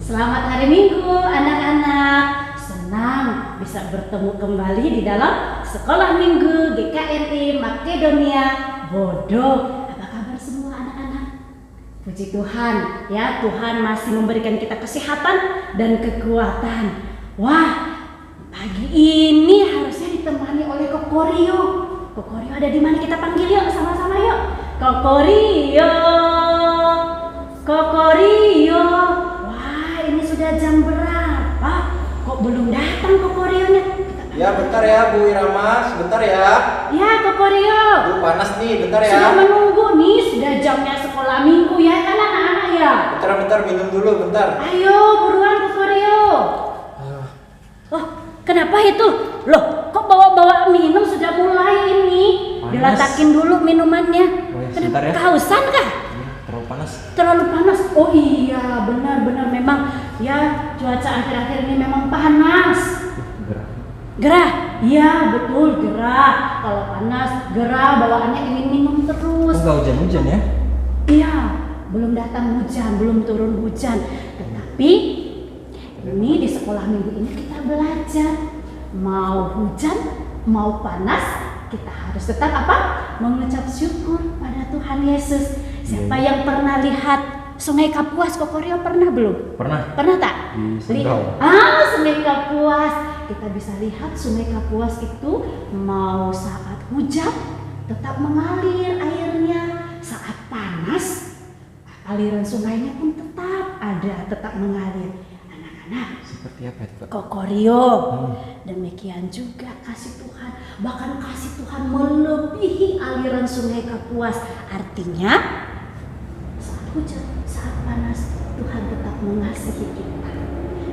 Selamat hari Minggu anak-anak. Senang bisa bertemu kembali di dalam Sekolah Minggu GKRI Makedonia Bodo. Apa kabar semua anak-anak? Puji Tuhan ya, Tuhan masih memberikan kita kesehatan dan kekuatan. Wah, pagi ini harusnya ditemani oleh Kokorio. Kokorio ada di mana? Kita panggil yuk sama-sama yuk. Kokorio. Kokorio. Wah, ini sudah jam berapa? Kok belum datang Kokorionya? Ya bentar ya Bu Irama, sebentar ya. Ya Kokorio. Bu panas nih, bentar ya. Sudah menunggu nih, sudah jamnya sekolah minggu ya kan anak-anak ya. Bentar minum dulu, bentar. Ayo buruan Kokorio. Oh, kenapa itu? Loh, kok bawa-bawa minum sudah mulai ini? Panas. Diletakin dulu minumannya. Oh ya, Kenapa sebentar ya. kehausan kah? Iya, terlalu panas. Terlalu panas. Oh iya, benar-benar memang ya cuaca akhir-akhir ini memang panas. Gerah. Gerah. Iya, betul gerah. Kalau panas, gerah bawaannya ingin minum terus. Enggak hujan-hujan ya? Iya, belum datang hujan, belum turun hujan. Tetapi ini di sekolah minggu ini kita belajar. Mau hujan, mau panas, kita harus tetap apa? Mengucap syukur pada Tuhan Yesus. Siapa yang pernah lihat Sungai Kapuas? Kokorio pernah belum? Pernah. Pernah tak? Di Senggau. Sungai Kapuas. Kita bisa lihat Sungai Kapuas itu mau saat hujan tetap mengalir airnya. Saat panas aliran sungainya pun tetap mengalir. Anak-anak, Seperti apa itu, Kak? Kokorio, demikian juga kasih Tuhan. Bahkan kasih Tuhan melebihi aliran Sungai Kapuas. Artinya saat hujan, saat panas, Tuhan tetap mengasihi kita.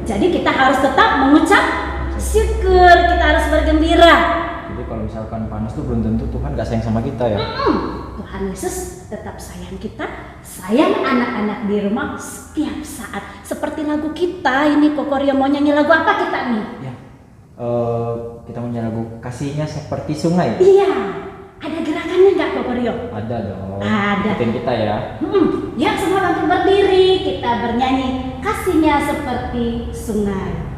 Jadi kita harus tetap mengucap syukur, kita harus bergembira. Jadi kalau misalkan panas tuh belum tentu Tuhan gak sayang sama kita ya? Tuhan Yesus tetap sayang kita, sayang anak-anak di rumah setiap saat. Seperti lagu kita ini, Kokorio mau nyanyi lagu apa kita nih? Ya. Kita mau nyanyi lagu Kasihnya Seperti Sungai. Iya, ada gerakannya nggak Kokorio? Ada dong. Ada. Ikutin kita ya. Ya semua bantu berdiri, kita bernyanyi Kasihnya Seperti Sungai.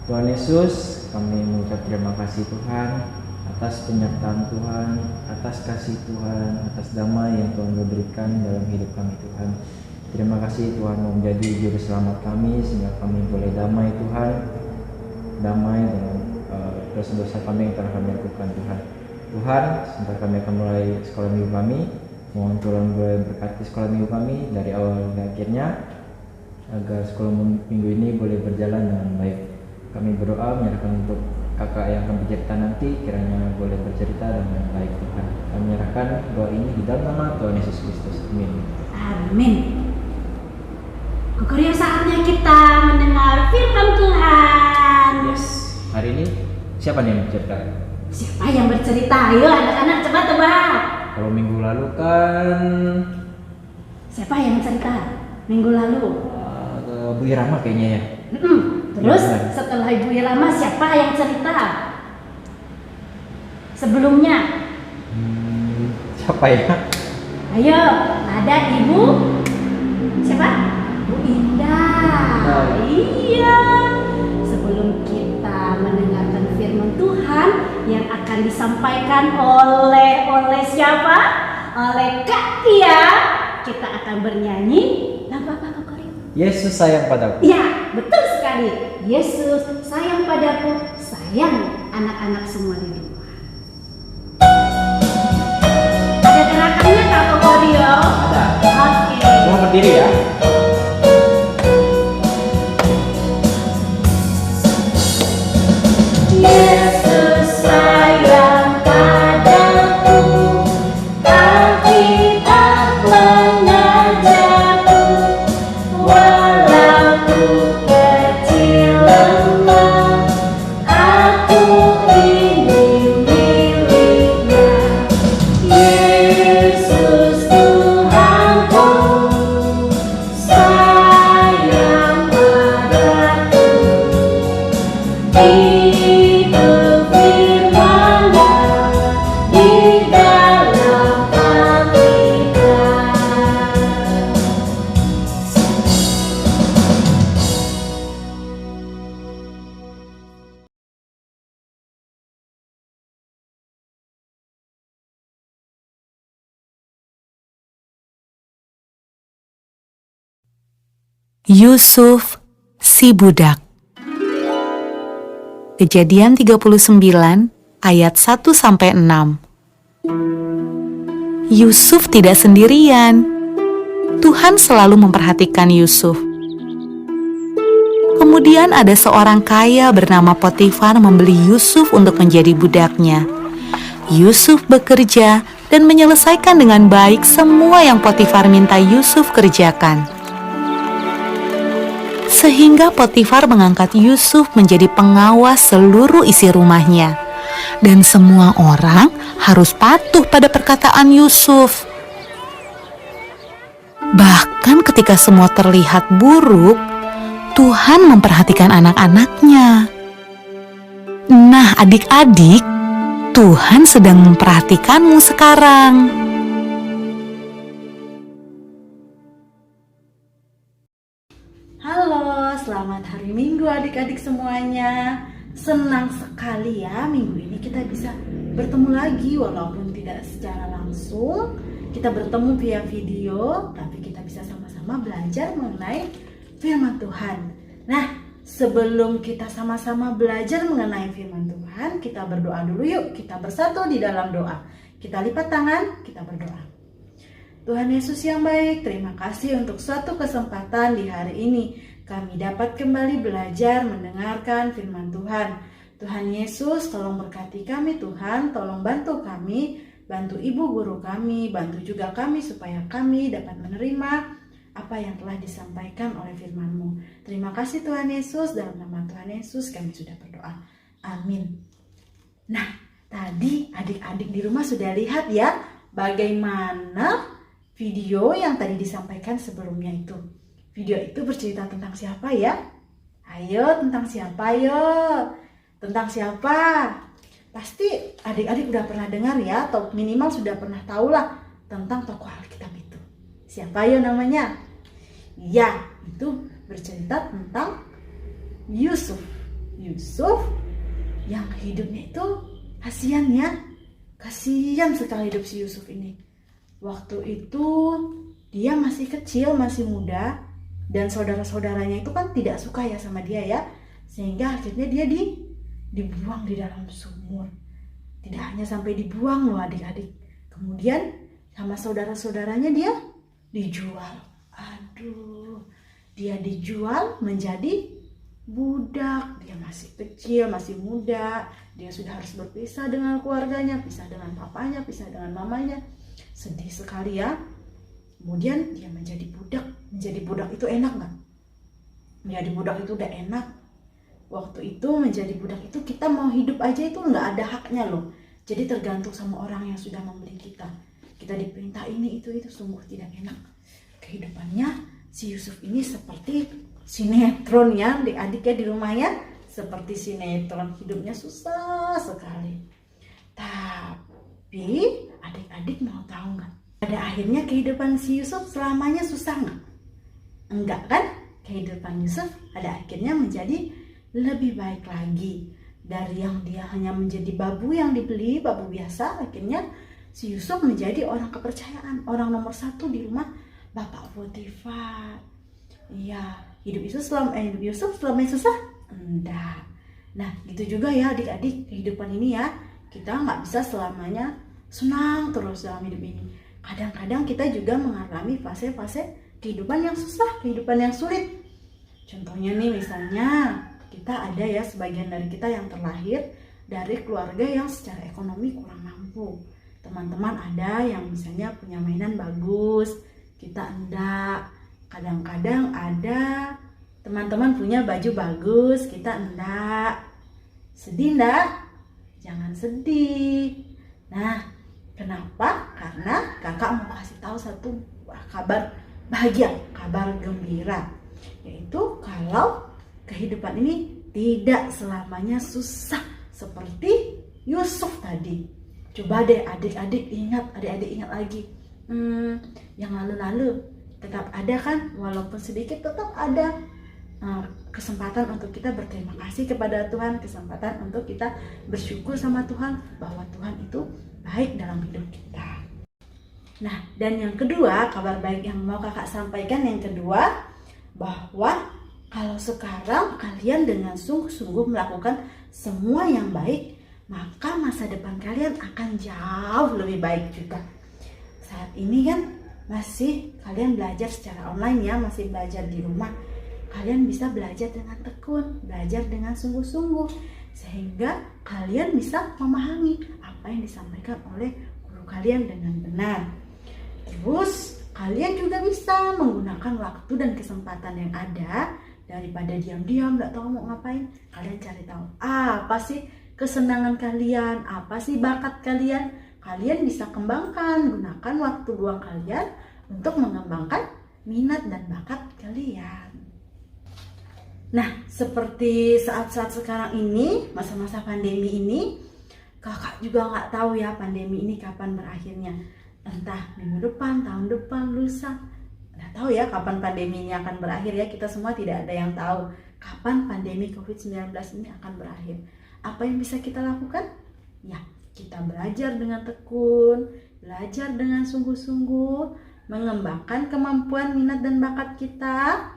Tuhan Yesus, kami mengucap terima kasih Tuhan atas penyertaan Tuhan, atas kasih Tuhan, atas damai yang Tuhan berikan dalam hidup kami Tuhan. Terima kasih Tuhan mau menjadi juru selamat kami sehingga kami boleh damai Tuhan, damai dengan dosa-dosa kami yang telah kami lakukan Tuhan. Tuhan, sebentar kami akan mulai sekolah minggu kami. Mohon Tuhan boleh berkati sekolah minggu kami dari awal hingga akhirnya agar sekolah minggu ini boleh berjalan dengan baik. Kami berdoa menyerahkan untuk kakak yang akan bercerita nanti, kiranya boleh bercerita dengan baik Tuhan. Kami menyerahkan doa ini di dalam nama Tuhan Yesus Kristus. Amin. Amin. Kokorio, saatnya kita mendengar firman Tuhan. Yes. Hari ini siapa nih yang bercerita? Siapa yang bercerita? Ayo anak-anak coba tebak. Kalau minggu lalu kan Siapa yang bercerita? Minggu lalu. Bu Irama kayaknya ya. Terus Ya. setelah Ibu Irama siapa yang cerita? Sebelumnya, Siapa ya? ayo ada Ibu siapa? Bu Indah. Iya. Sebelum kita mendengarkan firman Tuhan yang akan disampaikan oleh siapa? Oleh Kak Tia, kita akan bernyanyi lagu apa Kak Korio? Yesus sayang padaku. Ya, betul sekali. Yesus sayang padaku, sayang anak-anak semua di rumah. Ada gerakannya Kak Korio? Ada. Oke. Semua berdiri ya. Yesus sayang padaku, Alkitab mengajarku, walau ku kecil lemah, aku ini miliknya. Yesus Tuhanku, sayang padaku. Itu firman-Nya di dalam Alkitab. Yusuf si budak. Kejadian 39 ayat 1 sampai 6. Yusuf tidak sendirian. Tuhan selalu memperhatikan Yusuf. Kemudian ada seorang kaya bernama Potifar membeli Yusuf untuk menjadi budaknya. Yusuf bekerja dan menyelesaikan dengan baik semua yang Potifar minta Yusuf kerjakan. Sehingga Potifar mengangkat Yusuf menjadi pengawas seluruh isi rumahnya. Dan semua orang harus patuh pada perkataan Yusuf. Bahkan ketika semua terlihat buruk, Tuhan memperhatikan anak-anaknya. Nah, adik-adik, Tuhan sedang memperhatikanmu sekarang. Halo, selamat hari Minggu adik-adik semuanya. Senang sekali ya minggu ini kita bisa bertemu lagi walaupun tidak secara langsung. Kita bertemu via video, tapi kita bisa sama-sama belajar mengenai firman Tuhan. Nah, sebelum kita sama-sama belajar mengenai firman Tuhan, kita berdoa dulu yuk. Kita bersatu di dalam doa. Kita lipat tangan, kita berdoa. Tuhan Yesus yang baik, terima kasih untuk suatu kesempatan di hari ini. Kami dapat kembali belajar mendengarkan firman Tuhan. Tuhan Yesus, tolong berkati kami Tuhan, tolong bantu kami, bantu ibu guru kami, bantu juga kami supaya kami dapat menerima apa yang telah disampaikan oleh firman-Mu. Terima kasih Tuhan Yesus, dalam nama Tuhan Yesus kami sudah berdoa. Amin. Nah, tadi adik-adik di rumah sudah lihat ya bagaimana video yang tadi disampaikan sebelumnya itu. Video itu bercerita tentang siapa ya? Ayo, tentang siapa yo? Tentang siapa? Pasti adik-adik udah pernah dengar ya, atau minimal sudah pernah tahu lah tentang tokoh Alkitab itu. Siapa yo namanya? Ya, itu bercerita tentang Yusuf. Yusuf yang hidupnya itu kasihan ya. Kasihan sekali hidup si Yusuf ini. Waktu itu dia masih kecil, masih muda, dan saudara-saudaranya itu kan tidak suka ya sama dia ya, sehingga akhirnya dia dibuang di dalam sumur. Tidak hanya sampai dibuang loh adik-adik, kemudian sama saudara-saudaranya dia dijual. Aduh, dia dijual menjadi budak. Dia masih kecil, masih muda, dia sudah harus berpisah dengan keluarganya, pisah dengan papanya, pisah dengan mamanya. Sedih sekali ya. Kemudian dia menjadi budak. Menjadi budak itu enak gak? Menjadi budak itu udah enak. Waktu itu menjadi budak itu kita mau hidup aja itu gak ada haknya loh. Jadi tergantung sama orang yang sudah membeli kita. Kita diperintah ini itu sungguh tidak enak. Kehidupannya si Yusuf ini seperti sinetron ya adik-adik ya di rumah ya, seperti sinetron, hidupnya susah sekali. Tapi adik-adik mau tahu nggak, pada akhirnya kehidupan si Yusuf selamanya susah nggak? Enggak kan? Kehidupan Yusuf pada akhirnya menjadi lebih baik lagi. Dari yang dia hanya menjadi babu yang dibeli, babu biasa, akhirnya si Yusuf menjadi orang kepercayaan, orang nomor 1 di rumah Bapak Potifar. Iya, hidup Yusuf selamanya susah? Enggak. Nah, gitu juga ya adik-adik, kehidupan ini ya, kita nggak bisa selamanya senang terus dalam hidup ini. Kadang-kadang kita juga mengalami fase-fase kehidupan yang susah, kehidupan yang sulit. Contohnya nih, misalnya kita ada ya sebagian dari kita yang terlahir dari keluarga yang secara ekonomi kurang mampu. Teman-teman ada yang misalnya punya mainan bagus, kita enggak. Kadang-kadang ada teman-teman punya baju bagus, kita enggak. Sedih enggak? Jangan sedih. Nah, kenapa? Karena kakak mau kasih tahu satu kabar bahagia, kabar gembira. Yaitu kalau kehidupan ini tidak selamanya susah seperti Yusuf tadi. Coba deh adik-adik ingat lagi. Yang lalu-lalu tetap ada kan, walaupun sedikit tetap ada kesempatan untuk kita berterima kasih kepada Tuhan, kesempatan untuk kita bersyukur sama Tuhan bahwa Tuhan itu baik dalam hidup kita. Nah, dan yang kedua, kabar baik yang mau kakak sampaikan yang kedua, bahwa kalau sekarang kalian dengan sungguh-sungguh melakukan semua yang baik, maka masa depan kalian akan jauh lebih baik juga. Saat ini kan masih kalian belajar secara online ya, masih belajar di rumah. Kalian bisa belajar dengan tekun, belajar dengan sungguh-sungguh, sehingga kalian bisa memahami apa yang disampaikan oleh guru kalian dengan benar. Terus kalian juga bisa menggunakan waktu dan kesempatan yang ada, daripada diam-diam nggak tahu mau ngapain. Kalian cari tahu apa sih kesenangan kalian, apa sih bakat kalian. Kalian bisa kembangkan, gunakan waktu luang kalian untuk mengembangkan minat dan bakat kalian. Nah, seperti saat-saat sekarang ini, masa-masa pandemi ini, kakak juga nggak tahu ya pandemi ini kapan berakhirnya. Entah minggu depan, tahun depan, lusa. Nggak tahu ya kapan pandemi ini akan berakhir ya. Kita semua tidak ada yang tahu kapan pandemi COVID-19 ini akan berakhir. Apa yang bisa kita lakukan? Ya, kita belajar dengan tekun, belajar dengan sungguh-sungguh, mengembangkan kemampuan, minat, dan bakat kita.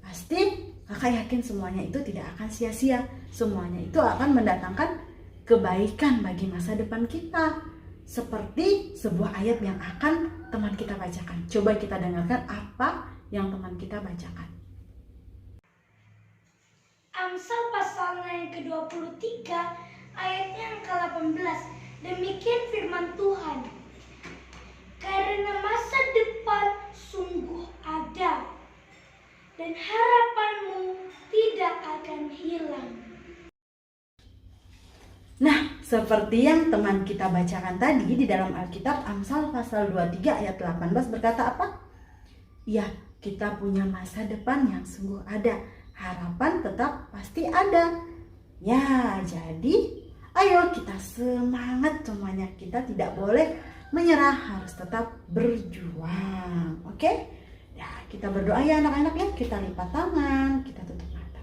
Pasti kakak yakin semuanya itu tidak akan sia-sia. Semuanya itu akan mendatangkan kebaikan bagi masa depan kita. Seperti sebuah ayat yang akan teman kita bacakan. Coba kita dengarkan apa yang teman kita bacakan. Amsal pasalnya yang ke-23 ayatnya yang ke-18. Demikian firman Tuhan. Karena masa depan sungguh ada dan harapanmu tidak akan hilang. Nah, seperti yang teman kita bacakan tadi di dalam Alkitab, Amsal pasal 23 ayat 18 berkata apa? Ya, kita punya masa depan yang sungguh ada. Harapan tetap pasti ada. Ya, jadi ayo kita semangat semuanya. Kita tidak boleh menyerah, harus tetap berjuang. Oke? Ya, kita berdoa ya anak-anak ya. Kita lipat tangan, kita tutup mata.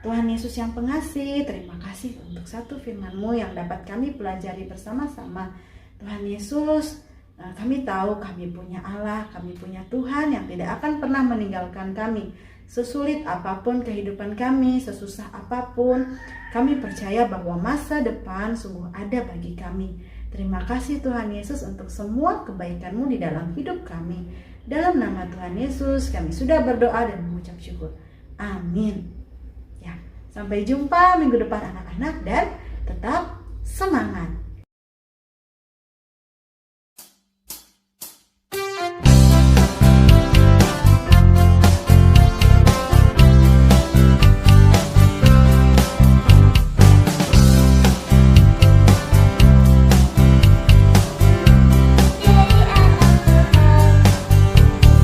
Tuhan Yesus yang pengasih, terima kasih untuk satu firman-Mu yang dapat kami pelajari bersama-sama. Tuhan Yesus, kami tahu kami punya Allah, kami punya Tuhan yang tidak akan pernah meninggalkan kami. Sesulit apapun kehidupan kami, sesusah apapun, kami percaya bahwa masa depan sungguh ada bagi kami. Terima kasih Tuhan Yesus untuk semua kebaikan-Mu di dalam hidup kami. Dalam nama Tuhan Yesus kami sudah berdoa dan mengucap syukur. Amin. Ya, sampai jumpa minggu depan anak-anak dan tetap semangat.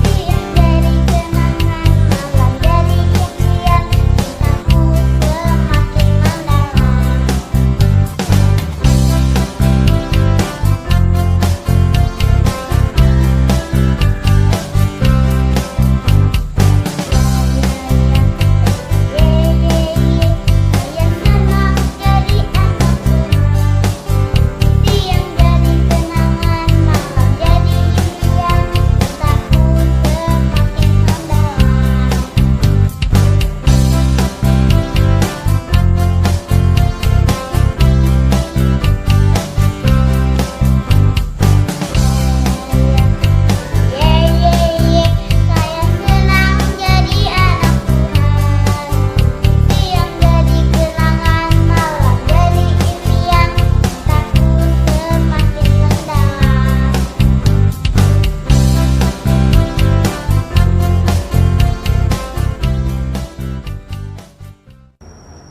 Siang dari kenangan, malam dari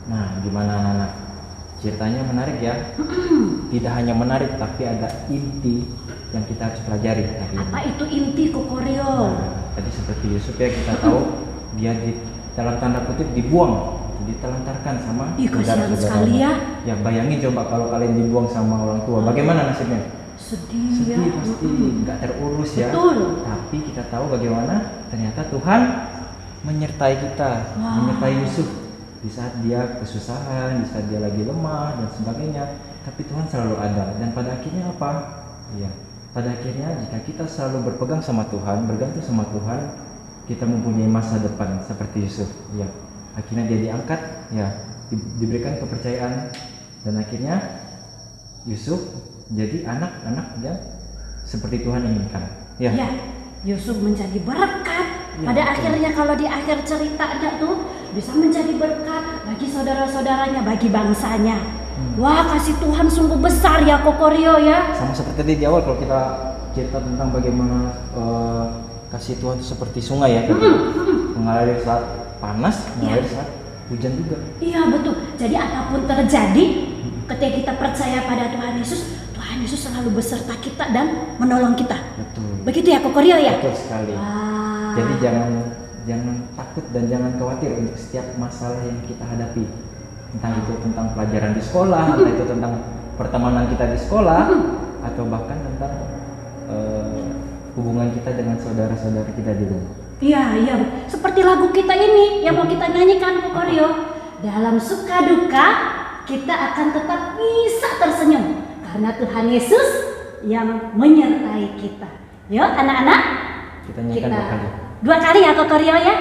Nah, gimana anak-anak? Ceritanya menarik ya. Tidak hanya menarik, tapi ada inti yang kita harus pelajari hari ini. Apa itu inti Kokoryo? Nah, tadi seperti Yusuf ya, kita tahu dia dalam tanda kutip dibuang, ditelantarkan sama Ih, kasihan saudara-saudaranya. sekali ya. Ya bayangin coba kalau kalian dibuang sama orang tua, bagaimana nasibnya? Sedih ya. Sedih pasti, nggak terurus ya. Betul. Tapi kita tahu bagaimana ternyata Tuhan menyertai kita, menyertai Yusuf di saat dia kesusahan, di saat dia lagi lemah dan sebagainya. Tapi Tuhan selalu ada, dan pada akhirnya apa? Iya, pada akhirnya jika kita selalu berpegang sama Tuhan, bergantung sama Tuhan, kita mempunyai masa depan seperti Yusuf. Ya, akhirnya dia diangkat, ya, diberikan kepercayaan, dan akhirnya Yusuf jadi anak-anak yang seperti Tuhan inginkan. Ya. Ya, Yusuf menjadi berkat. Ya, Pada betul. akhirnya kalau di akhir ceritanya tuh bisa menjadi berkat bagi saudara-saudaranya, bagi bangsanya. Wah, kasih Tuhan sungguh besar ya Kokoryo ya. Sama seperti tadi di awal kalau kita cerita tentang bagaimana kasih Tuhan itu seperti sungai ya, mengalir saat panas, mengalir saat hujan juga. Iya betul. Jadi apapun terjadi, ketika kita percaya pada Tuhan Yesus selalu beserta kita dan menolong kita. Betul. Begitu ya Kokoryo ya? Betul sekali. Wah. Jadi jangan takut dan jangan khawatir untuk setiap masalah yang kita hadapi. Entah itu tentang pelajaran di sekolah, entah itu tentang pertemanan kita di sekolah, atau bahkan tentang hubungan kita dengan saudara-saudara kita di rumah. Iya. Seperti lagu kita ini yang mau kita nyanyikan Kokoryo. Dalam suka duka kita akan tetap bisa tersenyum karena Tuhan Yesus yang menyertai kita. Yuk anak-anak, Kita nyanyikan dua kali. Dua kali ya Kokoryo ya.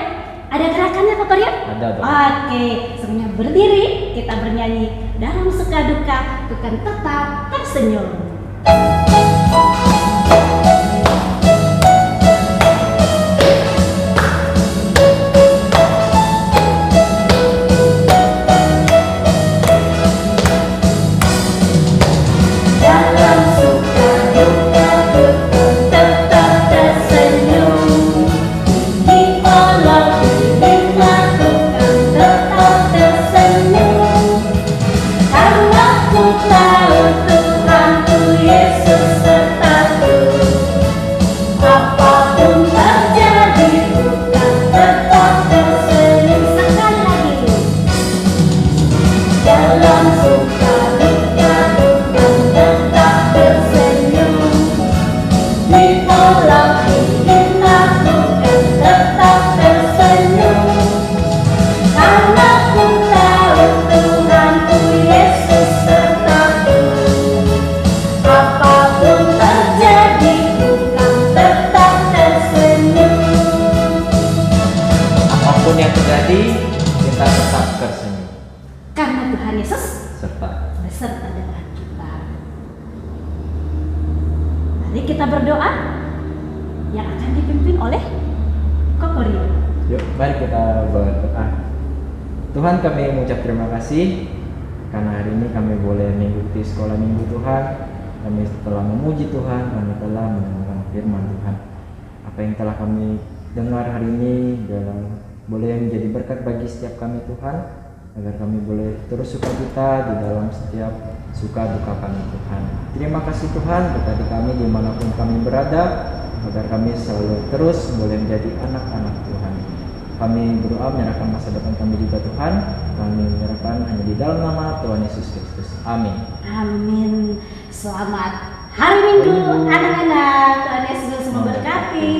Ada gerakannya Kokoryo? Ada dong. Oke, semuanya berdiri, kita bernyanyi. Dalam suka duka akan tetap tersenyum. Dalam suka duka tetap tersenyum. Diolok dilakukan tetap tersenyum. Karena ku tahu Tuhanku Yesus sertaku. Apapun terjadi bukan tetap tersenyum. Sekali lagi. Dalam suka duka bukan tetap tersenyum. Ditolak dilakukan tetap tersenyum. Karena ku tahu Tuhanku Yesus sertaku. Apapun terjadi bukan tetap tersenyum. Apapun yang terjadi, kita tetap tersenyum Karena Tuhan Yesus serta. beserta dengan kita. Mari kita berdoa yang akan dipimpin oleh Kokoryo. Yuk, mari kita berdoa. Tuhan, kami mengucap terima kasih karena hari ini kami boleh mengikuti sekolah minggu Tuhan. Kami telah memuji Tuhan, kami telah mendengarkan firman Tuhan. Apa yang telah kami dengar hari ini boleh menjadi berkat bagi setiap kami Tuhan, agar kami boleh terus sukacita di dalam setiap suka duka kami Tuhan. Terima kasih Tuhan, berkati kami dimanapun kami berada, agar kami selalu terus boleh menjadi anak-anak Tuhan. Kami berdoa menyerahkan masa depan kami juga Tuhan. Kami menyerahkan hanya di dalam nama Tuhan Yesus Kristus. Amin. Amin. Selamat hari Minggu anak-anak. Tuhan Yesus memberkati.